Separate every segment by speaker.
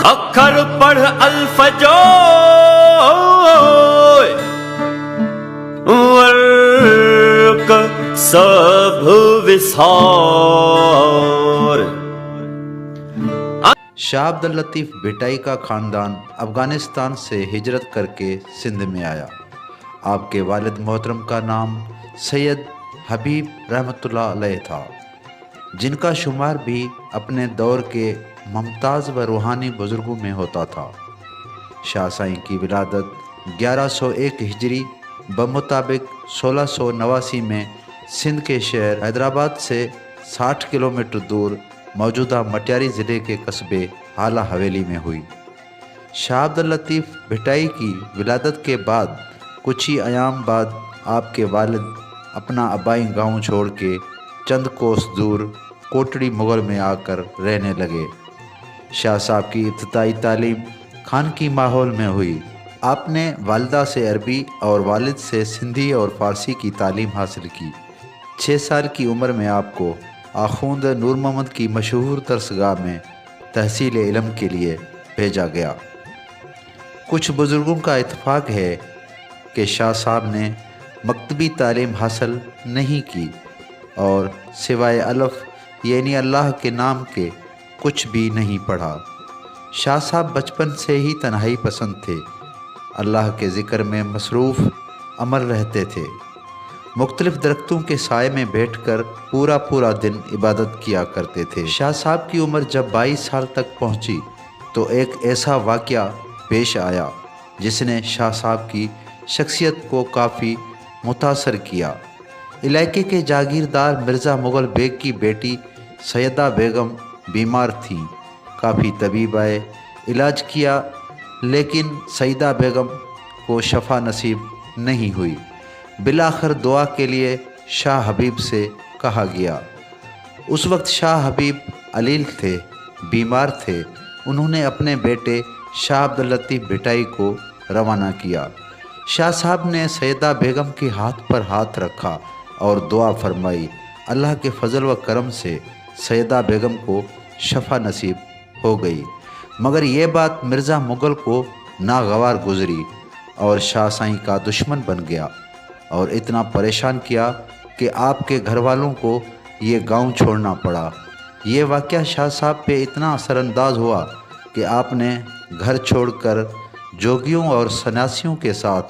Speaker 1: अखर पढ़ अल्फजो वर्क सब विसार।
Speaker 2: शाह अब्दुल लतीफ़ भिटाई का ख़ानदान अफ़गानिस्तान से हिजरत करके सिंध में आया। आपके वालिद मोहतरम का नाम सैयद हबीब रहमतुल्लाह अलैह था, जिनका शुमार भी अपने दौर के मुमताज़ व रूहानी बुज़ुर्गों में होता था। शाह साईं की विलादत 1101 हिजरी बमुताबिक 1689 में सिंध के शहर हैदराबाद से 60 किलोमीटर दूर मौजूदा मटियारी ज़िले के कस्बे हाला हवेली में हुई। शाह अब्दुल लतीफ़ भिटाई की विलादत के बाद कुछ ही अयाम बाद आपके वालिद अपना आबाई गांव छोड़ के चंद कोस दूर कोटड़ी मुगल में आकर रहने लगे। शाह साहब की इब्तदाई तालीम खानकी माहौल में हुई। आपने वालिदा से अरबी और वालिद से सिंधी और फ़ारसी की तालीम हासिल की। 6 साल की उम्र में आपको आखूंद नूर मोहम्मद की मशहूर दरसगाह में तहसील इल्म के लिए भेजा गया। कुछ बुज़ुर्गों का इत्तेफाक है कि शाह साहब ने मकतबी तालीम हासिल नहीं की और सिवाय अलफ़ यानी अल्लाह के नाम के कुछ भी नहीं पढ़ा। शाह साहब बचपन से ही तन्हाई पसंद थे। अल्लाह के ज़िक्र में मसरूफ़ अमल रहते थे। मुख्तलिफ़ दरख्तों के साए में बैठकर पूरा दिन इबादत किया करते थे। शाह साहब की उम्र जब 22 साल तक पहुंची तो एक ऐसा वाक़या पेश आया जिसने शाह साहब की शख्सियत को काफ़ी मुतासर किया। इलाके के जागीरदार मिर्ज़ा मुग़ल बेग की बेटी सैयदा बेगम बीमार थीं। काफ़ी तबीब आए, इलाज किया, लेकिन सईदा बेगम को शफा नसीब नहीं हुई। बिलाखिर दुआ के लिए शाह हबीब से कहा गया। उस वक्त शाह हबीब अलील थे, बीमार थे। उन्होंने अपने बेटे शाह अब्दुल लतीफ़ भिटाई को रवाना किया। शाह साहब ने सैयदा बेगम के हाथ पर हाथ रखा और दुआ फरमाई। अल्लाह के फजल व करम से सैयदा बेगम को शफा नसीब हो गई, मगर ये बात मिर्ज़ा मुग़ल को नागवार गुजरी और शाह साईं का दुश्मन बन गया और इतना परेशान किया कि आपके घर वालों को ये गांव छोड़ना पड़ा। ये वाक़या शाह साहब पे इतना असरअंदाज हुआ कि आपने घर छोड़कर जोगियों और सन्यासियों के साथ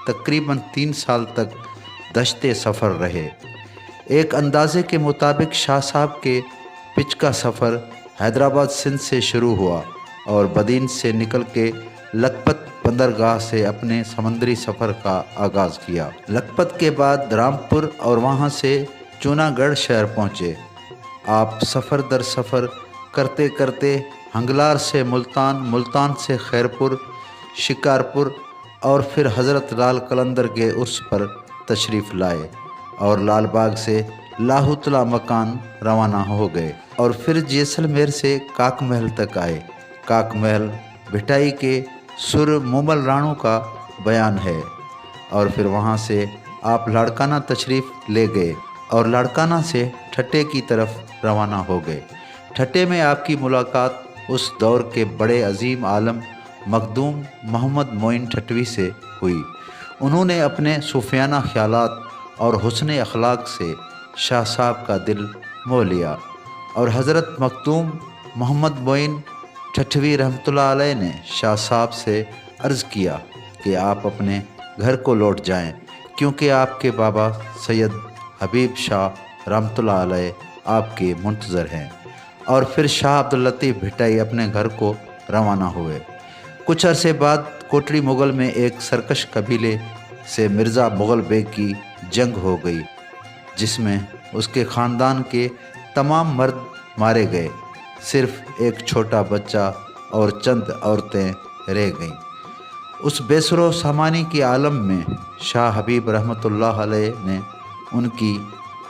Speaker 2: तकरीबन 3 साल तक दश्ते सफ़र रहे। एक अंदाज़े के मुताबिक शाह साहब के पिच का सफ़र हैदराबाद सिंध से शुरू हुआ और बदीन से निकल के लखपत बंदरगाह से अपने समंदरी सफ़र का आगाज़ किया। लखपत के बाद रामपुर और वहाँ से चूनागढ़ शहर पहुँचे। आप सफ़र दर सफ़र करते करते हंगलार से मुल्तान, मुल्तान से खैरपुर, शिकारपुर और फिर हज़रत लाल कलंदर के उर्स पर तशरीफ़ लाए और लाल बाग से लाहुतला मकान रवाना हो गए और फिर जैसलमेर से काक महल तक आए। काक महल भिटाई के सुर मुमल राणों का बयान है। और फिर वहाँ से आप लाड़काना तशरीफ़ ले गए और लाड़काना से ठट्टे की तरफ रवाना हो गए। ठट्टे में आपकी मुलाकात उस दौर के बड़े अजीम आलम मखदूम मोहम्मद मोइन ठटवी से हुई। उन्होंने अपने सूफियाना ख्यालात और हुस्न अखलाक से शाह साहब का दिल मोह लिया और हज़रत मखदूम मोहम्मद मोइन ठटवी रहमतुल्लाह अलैह ने शाह साहब से अर्ज़ किया कि आप अपने घर को लौट जाएं, क्योंकि आपके बाबा सैयद हबीब शाह रहमतुल्लाह अलैह आपके मुंतज़र हैं। और फिर शाह अब्दुल लतीफ़ भिटाई अपने घर को रवाना हुए। कुछ अरसे बाद कोटड़ी मुग़ल में एक सरकश कबीले से मिर्ज़ा मुग़ल बेग की जंग हो गई, जिसमें उसके ख़ानदान के तमाम मर्द मारे गए। सिर्फ एक छोटा बच्चा और चंद औरतें रह गईं। उस बेसरो सामानी के आलम में शाह हबीब रहमतुल्लाह अलैह ने उनकी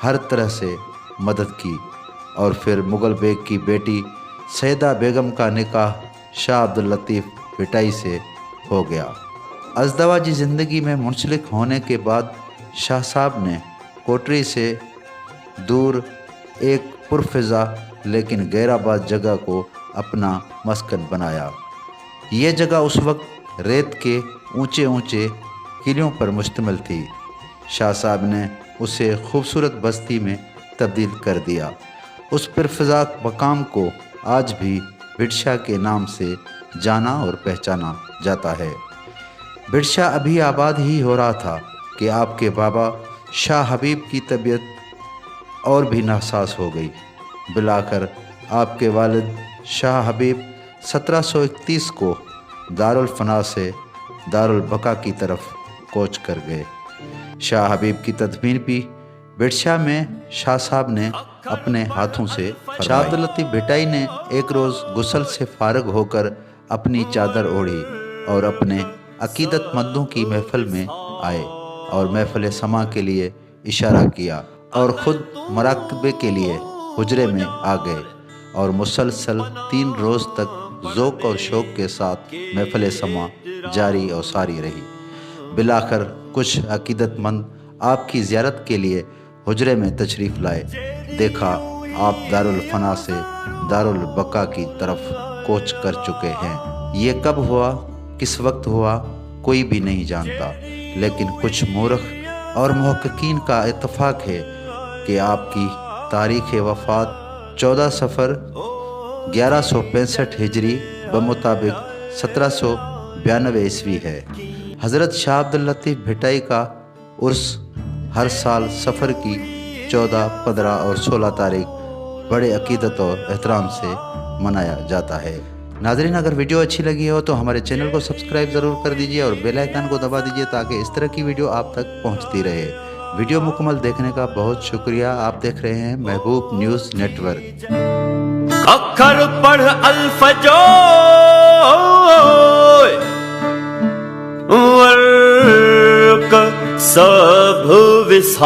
Speaker 2: हर तरह से मदद की और फिर मुग़ल बेग की बेटी सैयदा बेगम का निकाह शाह अब्दुल लतीफ़ भिटाई से हो गया। अज़दवाजी ज़िंदगी में मुंसलिक होने के बाद शाह साहब ने कोटरी से दूर एक पुरफ़िज़ा लेकिन गैराबाद जगह को अपना मस्कन बनाया। ये जगह उस वक्त रेत के ऊंचे ऊंचे किलों पर मुश्तमिल थी। शाह साहब ने उसे खूबसूरत बस्ती में तब्दील कर दिया। उस पुरफ़िज़ा मकाम को आज भी बिरशा के नाम से जाना और पहचाना जाता है। बिरशा अभी आबाद ही हो रहा था कि आपके बाबा शाह हबीब की तबीयत और भी नासाज हो गई। बिलाकर आपके वालिद शाह हबीब 1731 को दारुल फना से दारुल बका की तरफ कोच कर गए। शाह हबीब की तदफीन भी बिरशा में शाह साहब ने अपने हाथों से शाह अब्दुल लतीफ़ भिटाई ने एक रोज़ गुस्ल से फारग होकर अपनी चादर ओढ़ी और अपने अकीदतमंदों की महफिल में आए और महफिल समा के लिए इशारा किया और ख़ुद मराकबे के लिए हुजरे में आ गए और मुसलसल 3 रोज़ तक ज़ौक़ और शौक़ के साथ महफिल समा जारी और सारी रही। बिलाखिर कुछ अकीदतमंद आपकी ज़ियारत के लिए हुजरे में तशरीफ़ लाए। देखा आप दारुल फना से दारुल बका की तरफ कोच कर चुके हैं। ये कब हुआ, किस वक्त हुआ, कोई भी नहीं जानता, लेकिन कुछ मूर्ख और मुहक्किकीन का इत्तफ़ाक़ है कि आपकी तारीख़ वफ़ात 14 सफ़र 1165 हिजरी बमुताबिक 1792 ईस्वी है। हज़रत शाह अब्दुल लतीफ़ भिटाई का उर्स हर साल सफ़र की 14, 15 और 16 तारीख बड़े अकीदत और एहतराम से मनाया जाता है। नाज़रीन, अगर वीडियो अच्छी लगी हो तो हमारे चैनल को सब्सक्राइब ज़रूर कर दीजिए और बेल आइकन को दबा दीजिए ताकि इस तरह की वीडियो आप तक पहुंचती रहे। वीडियो मुकम्मल देखने का बहुत शुक्रिया। आप देख रहे हैं महबूब न्यूज़ नेटवर्क।
Speaker 1: अखर पढ़ अल्फजो वर्क सब विसार।